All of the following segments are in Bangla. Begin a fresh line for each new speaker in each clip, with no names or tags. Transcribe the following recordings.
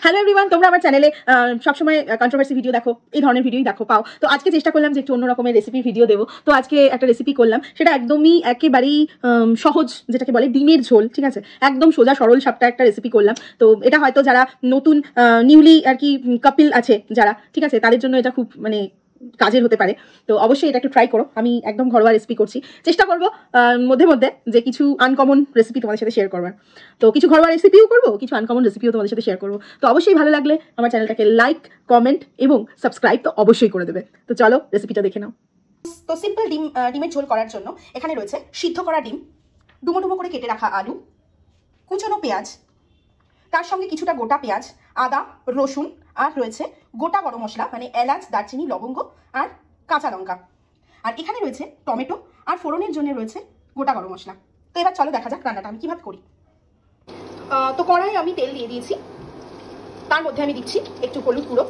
হ্যালো এভরিওয়ান, তোমরা আমার চ্যানেলে সবসময় কন্ট্রোভার্সি ভিডিও দেখো, এই ধরনের ভিডিওই দেখো পাও। তো আজকে চেষ্টা করলাম যে একটু অন্য রকমের রেসিপি ভিডিও দেবো। তো আজকে একটা রেসিপি করলাম, সেটা একদমই একেবারেই সহজ, যেটাকে বলে ডিমের ঝোল। ঠিক আছে, একদম সোজা সরল সাপটা একটা রেসিপি করলাম। তো এটা হয়তো যারা নতুন নিউলি আর কি কাপিল আছে যারা, ঠিক আছে, তাদের জন্য এটা খুব মানে কাজের হতে পারে। তো অবশ্যই এটা একটু ট্রাই করো। আমি একদম ঘরোয়া রেসিপি করছি, চেষ্টা করবো মধ্যে মধ্যে যে কিছু আনকমন রেসিপি তোমাদের সাথে শেয়ার করবার। তো কিছু ঘরোয়া রেসিপিও করবো, কিছু আনকমন রেসিপিও তোমাদের সাথে শেয়ার করবো। তো অবশ্যই ভালো লাগলে আমার চ্যানেলটাকে লাইক, কমেন্ট এবং সাবস্ক্রাইব তো অবশ্যই করে দেবে। তো চলো রেসিপিটা দেখে নাও। তো সিম্পল ডিমের ঝোল করার জন্য এখানে রয়েছে সিদ্ধ করা ডিম, ডুমো ডুমো করে কেটে রাখা আলু, কুচনো পেঁয়াজ, তার সঙ্গে কিছুটা গোটা পেঁয়াজ, আদা, রসুন, আর রয়েছে গোটা গরম মশলা মানে এলাচ, দারচিনি, লবঙ্গ আর কাঁচা লঙ্কা। আর এখানে রয়েছে টমেটো, আর ফোড়নের জন্য রয়েছে গোটা গরম মশলা। তো এবার চলো দেখা যাক রান্নাটা আমি কিভাবে করি। তো কড়াই আমি তেল দিয়ে দিয়েছি, তার মধ্যে আমি দিচ্ছি একটু হলুদ গুঁড়ো,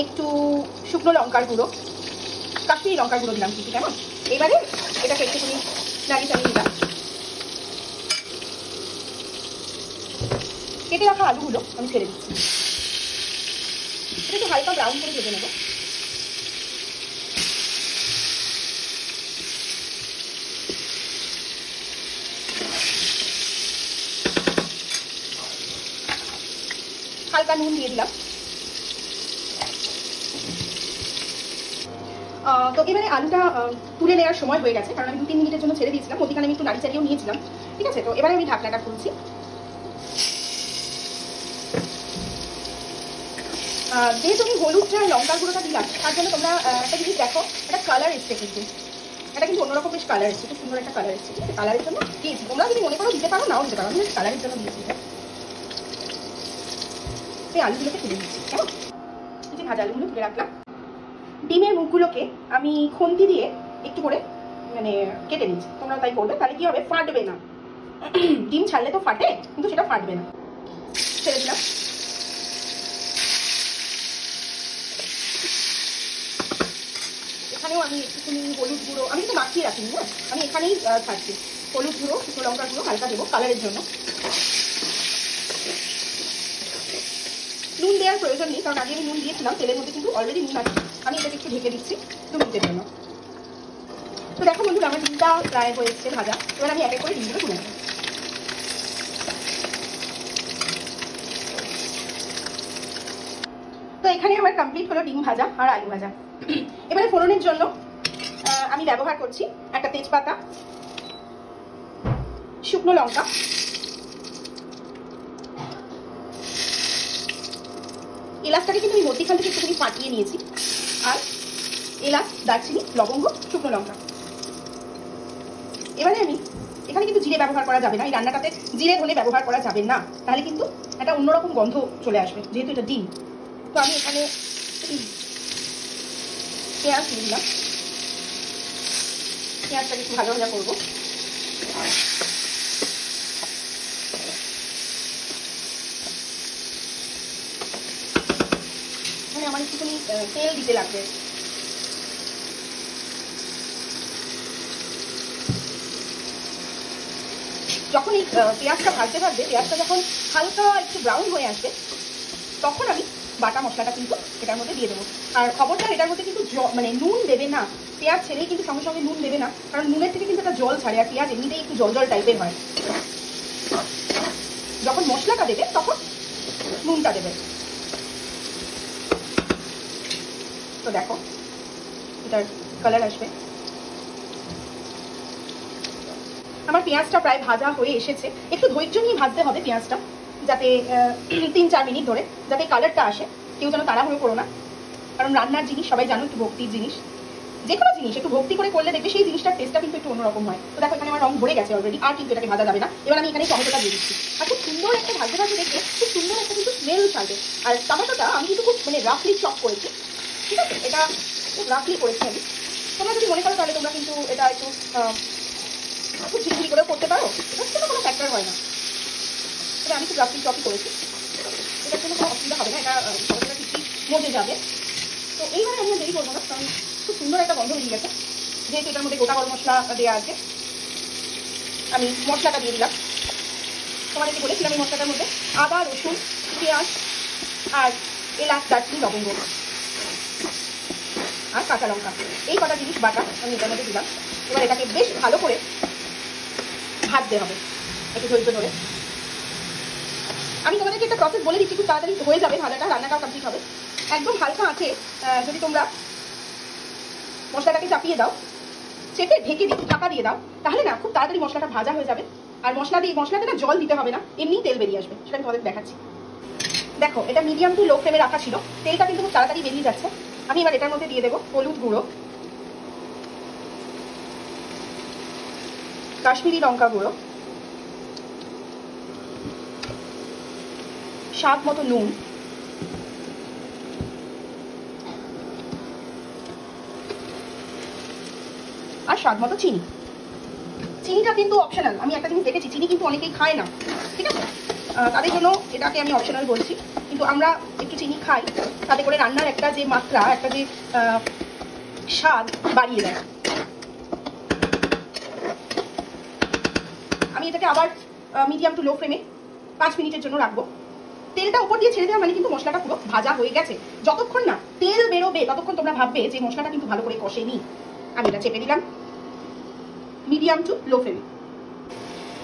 একটু শুকনো লঙ্কার গুঁড়ো, কাশ্মীরি লঙ্কার গুঁড়ো দিলাম কিছু, কেমন। এবারে এটাকে একটুখানি নাড়িয়ে চালিয়ে দিলাম। কেটে রাখা আলুগুলো আমি ছেড়ে দিচ্ছি, এটা একটু হালকা ব্রাউন করে ভেজে নেবো। হালকা নুন দিয়ে দিলাম। তো এবারে আলুটা তুলে নেওয়ার সময় হয়ে গেছে, কারণ আমি 2-3 মিনিটের জন্য ছেড়ে দিয়েছিলাম, মধ্যখানে আমি একটু নাড়ি চাড়িয়েও নিয়েছিলাম। ঠিক আছে, তো এবারে আমি ঢাকনাটা খুলছি। যেহেতু আমি হলুদটা লঙ্কার গুঁড়োটা দিলাম, তার জন্য তোমরা একটা জিনিস দেখো, একটা কালার এসছে, কিন্তু এটা কিন্তু অন্যরকম বেশ কালার এসছে, খুব সুন্দর একটা কালার এসছে। ঠিক আছে, কালারের জন্য দিয়েছি, তোমরা যদি মনে করো দিতে পারো, নাও দিতে পারো, আমি কালারের জন্য দিয়েছি। এই আলুগুলোকে তুলে দিচ্ছি, কেমন। এই যে ভাজা আলুগুলো তুলে রাখলাম। ডিমের মুখগুলোকে আমি খুন্তি দিয়ে একটু করে মানে কেটে নিচ্ছি, তোমরা তাই করবে, তাহলে কি হবে, ফাটবে না। ডিম ছাড়লে তো ফাটে, কিন্তু সেটা ফাটবে না। ছেড়ে দিলাম। এখানেও আমি একটুখানি হলুদ গুঁড়ো, আমি কিন্তু মাখিয়ে রাখিনি, হ্যাঁ, আমি এখানেই ছাড়ছি। হলুদ গুঁড়ো, শুকনো লঙ্কার গুঁড়ো হালকা দেবো কালারের জন্য। নুন দেওয়ার প্রয়োজন নেই, কারণ আগে আমি নুন দিয়েছিলাম, তেলের মধ্যে কিন্তু অলরেডি নুন আছে। আমি এটাকে একটু ঢেকে দিচ্ছি 2 মিনিটের জন্য। তো দেখো বন্ধুরা, আমার ডিমটা প্রায় হয়েছে ভাজা। এবার আমি এক এক করে ডিমগুলো তুলে নেবো। তো এখানে আমার কমপ্লিট হলো ডিম ভাজা আর আলু ভাজা। এবারে ফোড়নের জন্য আমি ব্যবহার করছি একটা তেজপাতা, শুকনো লঙ্কা, এলাচটাকে কিন্তু আমি মধ্যিখান থেকে একটুখানি ফাটিয়ে নিয়েছি, আর এলাচ, দারচিনি, লবঙ্গ, শুকনো লঙ্কা। এবারে আমি এখানে কিন্তু জিরে ব্যবহার করা যাবে না, এই রান্নাটাতে জিরে ধনে ব্যবহার করা যাবে না, তাহলে কিন্তু একটা অন্যরকম গন্ধ চলে আসবে, যেহেতু এটা ডিম। তো আমি এখানে পেঁয়াজ দিয়ে দিলাম, পেঁয়াজটাকে একটু ভাজা ভাজা করবো। এখানে আমার একটুখানি তেল দিতে লাগবে। যখন এই পেঁয়াজটা ভাজতে ভাজতে পেঁয়াজটা যখন হালকা একটু ব্রাউন হয়ে আসবে, তখন আমি বাটা মশলাটা কিন্তু এটার মধ্যে দিয়ে দেবো। আর খবরদার, এটার মধ্যে কিন্তু মানে নুন দেবে না, পেঁয়াজ ছেড়েই কিন্তু সঙ্গে সঙ্গে নুন দেবে না, কারণ নুনের থেকে কিন্তু একটা জল ছাড়ে, আর পেঁয়াজ এমনিতেই একটু জল জল টাইপের হয়। যখন মশলাটা দেবে তখন নুনটা দেবে। তো দেখো এটার কালার আসবে। আমার পেঁয়াজটা প্রায় ভাজা হয়ে এসেছে, একটু ধৈর্য নিয়ে ভাজতে হবে পেঁয়াজটা, যাতে 3-4 মিনিট ধরে যাতে কালারটা আসে। কেউ যেন তাড়াহুড়ো করো না, কারণ রান্নার জিনিস সবাই জানো একটু ভক্তির জিনিস, যে কোনো জিনিস একটু ভক্তি করে করলে দেখবে সেই জিনিসটার টেস্টটা কিন্তু একটু অন্যরকম হয়। তো দেখো এখানে আমার রং ভরে গেছে অলরেডি, আর কিন্তু এটাকে ভাজা যাবে না। এবার আমি এখানে টমেটোটা দিয়ে দিচ্ছি, আর খুব সুন্দর একটা ভাজতে ভাজতে দেখবে খুব সুন্দর একটা কিন্তু স্মেল ছাড়বে। আর টমেটোটা আমি কিন্তু খুব মানে রাফলি চপ করেছি, ঠিক আছে, এটা খুব রাফলি করেছি আমি। তোমরা যদি মনে করো তাহলে তোমরা কিন্তু এটা একটু খুব ঝিরিঝিরি করেও করতে পারো, এটা কোনো ফ্যাক্টর হয় না। এটা আমি খুব রাফলি চপই করেছি, এটার জন্য কোনো অসুবিধা হবে না, এটা টমেটোটা ঠিকই মজে যাবে। তো এইবারে আমি দেরি করবো না, কারণ খুব সুন্দর একটা গন্ধ বেরিয়ে গেছে, যেহেতু এটার মধ্যে গোটা গরম মশলা দেওয়া আছে। আমি মশলাটা দিয়ে দিলাম। তোমাদেরকে বলেছিলাম এই মশলাটার মধ্যে আদা, রসুন, পেঁয়াজ আর এলাচ, দারচিনি, লবঙ্গ আর কাঁচা লঙ্কা, এই কটা জিনিস বাটা আমি এটার মধ্যে দিলাম। এবার এটাকে বেশ ভালো করে ভাজতে হবে একটু ধৈর্য ধরে। আমি তোমাদেরকে একটা প্রসেস বলে দিচ্ছি, খুব তাড়াতাড়ি হয়ে যাবে ভাজাটা, রান্নাটাও কমপ্লিট হবে। একদম হালকা আছে যদি তোমরা মশলাটাকে চাপিয়ে দাও, চেপে ঢেকে দিই, ঢাকা দিয়ে দাও, তাহলে না খুব তাড়াতাড়ি মশলাটা ভাজা হয়ে যাবে। আর মশলাতে না জল দিতে হবে না, এমনি তেল বেরিয়ে আসবে। সেটা আমি তোমাদের দেখাচ্ছি। দেখো, এটা মিডিয়াম টু লো ফ্লেমে রাখা ছিল, তেলটা কিন্তু খুব তাড়াতাড়ি বেরিয়ে যাচ্ছে। আমি এবার এটার মধ্যে দিয়ে দেবো হলুদ গুঁড়ো, কাশ্মীরি লঙ্কা গুঁড়ো, স্বাদ মতো নুন, আর স্বাদ মতো চিনি। চিনিটা কিন্তু অপশনাল। আমি একটা জিনিস দেখেছি, চিনি কিন্তু অনেকেই খায় না, ঠিক আছে? তাদের জন্য এটাকে আমি অপশনাল বলছি। কিন্তু আমরা একটু চিনি খাই, তাতে করে রান্নার একটা যে মাত্রা, একটা যে স্বাদ বাড়িয়ে দেয়। আমি এটাকে আবার মিডিয়াম টু লো ফ্লেমে 5 মিনিটের জন্য রাখবো। তেলটা উপর দিয়ে ছেড়ে দেওয়া মানে কিন্তু মশলাটা পুরো ভাজা হয়ে গেছে। যতক্ষণ না তেল বেরোবে ততক্ষণ তোমরা ভাববে যে মশলাটা কিন্তু ভালো করে কষেনি। আমি এটা চেপে দিলাম মিডিয়াম টু লো ফ্লেমে।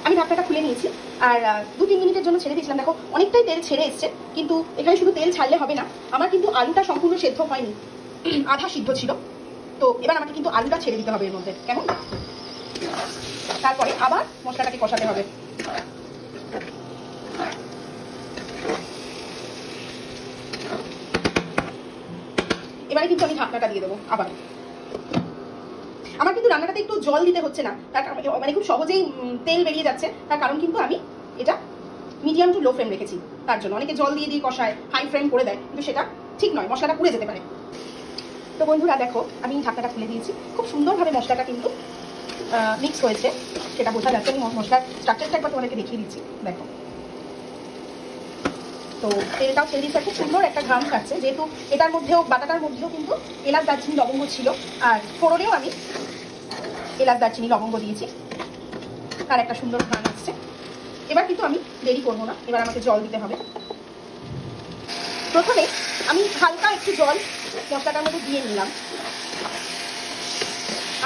আমি ঢাকনাটা খুলে নিয়েছি আর 2-3 মিনিটের জন্য ছেড়ে দিয়েছিলাম। দেখো, অনেকটাই তেল ছেড়ে এসছে, কিন্তু এখানে শুধু তেল ছাড়লে হবে না। আমার কিন্তু আলুটা সম্পূর্ণ সেদ্ধ হয়নি, আধা সিদ্ধ ছিল। তো এবার আমাকে কিন্তু আলুটা ছেড়ে দিতে হবে এর মধ্যে, কেমন? তারপরে আবার মশলাটাকে কষাতে হবে। এবারে কিন্তু আমি ঢাকনাটা দিয়ে দেবো আবার। আমার কিন্তু রান্নাটাতে একটু জল দিতে হচ্ছে না, তার মানে খুব সহজেই তেল বেরিয়ে যাচ্ছে। তার কারণ কিন্তু আমি এটা মিডিয়াম টু লো ফ্লেম রেখেছি। তার জন্য অনেকে জল দিয়ে দিয়ে কষায়, হাই ফ্লেম করে দেয়, কিন্তু সেটা ঠিক নয়, মশলাটা পুড়ে যেতে পারে। তো বন্ধুরা দেখো, আমি ঢাকনাটা খুলে দিয়েছি। খুব সুন্দরভাবে মশলাটা কিন্তু মিক্স হয়েছে, সেটা বোঝা যাচ্ছে। আমি মশলার স্ট্রাকচারটা একবার তোমাদেরকে দেখিয়ে দিচ্ছি। দেখো, তো তেলটাও ছেড়ে দিচ্ছে, খুব সুন্দর একটা ঘ্রাণ থাকছে। যেহেতু এটার মধ্যেও, বাটাটার মধ্যেও কিন্তু এলাচ, দারচিনি, লবঙ্গ ছিল, আর ফোড়নেও আমি এলাচ, দারচিনি, লবঙ্গ দিয়েছি, তার একটা সুন্দর ঘ্রাণ আসছে। এবার কিন্তু আমি দেরি করবো না, এবার আমাকে জল দিতে হবে। প্রথমে আমি হালকা একটু জল মশলাটার মধ্যে দিয়ে নিলাম,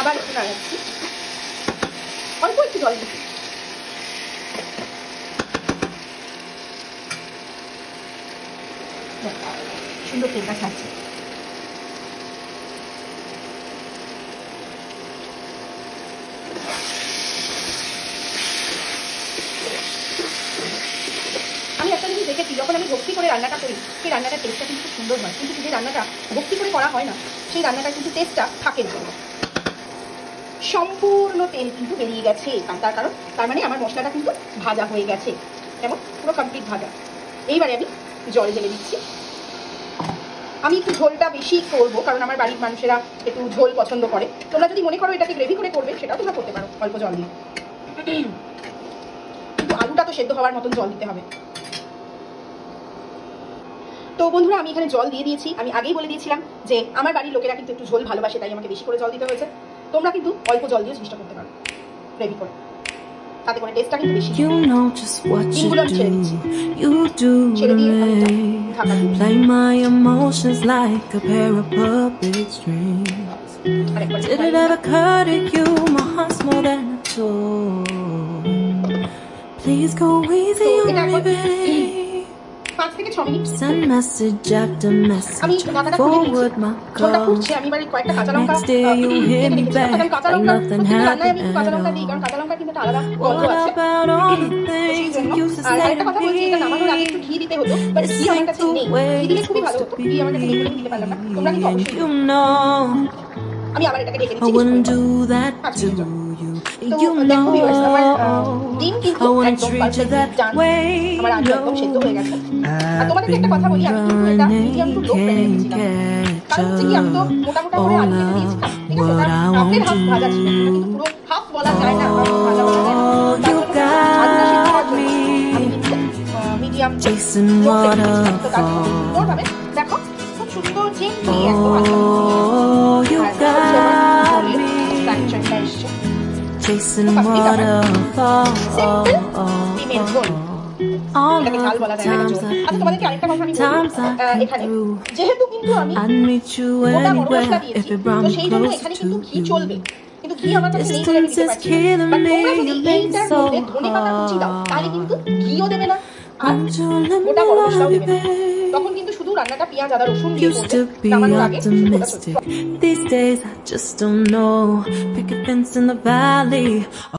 আবার একটু নাড়াচ্ছি, অল্প একটু জল দিচ্ছি। সুন্দর তেলটা ছাড়ছে। আমি একটা জিনিস দেখেছি, যখন আমি ভক্তি করে রান্নাটা করি, সেই রান্নাটার টেস্টটা কিন্তু খুব সুন্দর হয়। কিন্তু যে রান্নাটা ভক্তি করে করা হয় না, সেই রান্নাটার কিন্তু টেস্টটা থাকে না। সম্পূর্ণ তেল কিন্তু বেরিয়ে গেছে, তার মানে আমার মশলাটা কিন্তু ভাজা হয়ে গেছে, কেমন? পুরো কমপ্লিট ভাজা। এইবারে আমি জল ঢেলে দিচ্ছি। আমি একটু ঝোলটা বেশি করবো, কারণ আমার বাড়ির মানুষেরা একটু ঝোল পছন্দ করে। তোমরা যদি মনে করো এটাকে গ্রেভি করে করবে, সেটাও তোমরা করতে পারো অল্প জল দিয়ে, কিন্তু আলুটা তো সেদ্ধ হওয়ার মতন জল দিতে হবে। তো বন্ধুরা, আমি এখানে জল দিয়ে দিয়েছি। আমি আগেই বলে দিয়েছিলাম যে আমার বাড়ির লোকেরা কিন্তু একটু ঝোল ভালোবাসে, তাই আমাকে বেশি করে জল দিতে হয়েছে। তোমরা কিন্তু অল্প জল দিয়ে চেষ্টা করতে পারো গ্রেভি করে, তাতে করে টেস্টটা কিন্তু বেশি। ডিমগুলো আমি ছেড়ে দিচ্ছি, ছেড়ে দিয়ে আমি ঢাকা দিয়ে
play my emotions like a pair of puppet strings. Did it ever occur to you my heart's more than a toy? Please go easy on me, babe.
5 থেকে 6 মিনিট
Send message after
আমি
message,
ঢাকাটা খুলে
forward
দিয়েছি।
my
ঝোলটা
call.
ফুটছে। আমি এবারে কয়েকটা কাঁচা লঙ্কা
Next day you hit me back
কাঁচা
like
লঙ্কা
nothing
প্রত্যেকটা রান্নায় আমি
happened
কাঁচা
at
লঙ্কা দিই, কারণ
all.
কাঁচা লঙ্কার কিন্তু একটা আলাদা গন্ধ
What
আছে।
about all the
সেই
things
জন্য
you used to
R
say
একটা
to
কথা বলছি, এটা নামানোর আগে
me?
একটু ঘি দিতে হতো, বাট ঘি আমার কাছে নেই। ঘি দিলে খুবই ভালো হতো, ঘি আমার কাছে নেই বলে দিতে পারলাম না। তোমরা কিন্তু
And
অবশ্যই
you know
আমি আবার এটাকে ঢেকে
I
দিচ্ছি।
wouldn't do that to you.
তো
You
দেখো ভিউয়ার্স, আমার
know
ডিম কিন্তু
I wouldn't
একদম
treat you
perfectly
that
done.
way.
আমার আলু একদম সেদ্ধ হয়ে গেছে। আর
I've
তোমাদেরকে একটা
been
কথা বলি, আমি কিন্তু এটা মিডিয়াম টু লো ফ্লেমে
running,
রেখেছিলাম।
can't
কারণ হচ্ছে কি, আমি তো মোটা মোটা করে আলু কেটে দিয়েছি না, ঠিক আছে? ওটা হাফের হাফ ভাজা ছিল, ওটা কিন্তু পুরো হাফ বলা যায় না, ভাজা বলা যায় না। তার জন্য আলুটা সেদ্ধ হওয়ার জন্য আমি কিন্তু মিডিয়াম টু
chasing
লো ফ্লেমে রেখেছিলাম। তো তার জন্য
waterfalls.
সুন্দরভাবে দেখো, খুব সুন্দর জেন্টলি একদম
Oh, you got me
স্ট্রাকচারটা এসছে।
chasing waterfalls.
সিম্পল ডিমের ঝোল।
All
এটাকে ঝাল
of
বলা
the
যায় না, এটা
times
ঝোল।
I've
আচ্ছা তোমাদেরকে
been
আরেকটা কথা আমি বলি,
times I
এখানে
came through.
যেহেতু কিন্তু আমি
I'd meet you
গোটা গরম
anywhere
মশলা
if
দিয়েছি,
it brought
তো
me
সেই জন্য
closer
এখানে
to
কিন্তু ঘি
you.
চলবে, কিন্তু ঘি আমার কাছে নেই বলে আমি
Distance
দিতে
is
পারছি না।
killing
বাট
me,
তোমরা যদি
you make
এইটার
so
মধ্যে ধনে পাতা কুচি দাও, তাহলে কিন্তু ঘিও দেবে না আর
Won't you let
গোটা
me
গরম মশলাও
love you,
দেবে না,
babe?
তখন কিন্তু শুধু রান্নাটা পেঁয়াজ আদা রসুন দিয়ে
Used
করবে,
to be
নামানোর আগে কিছু ফোঁটা
optimistic. These days I just don't know. Pick a fence in the valley.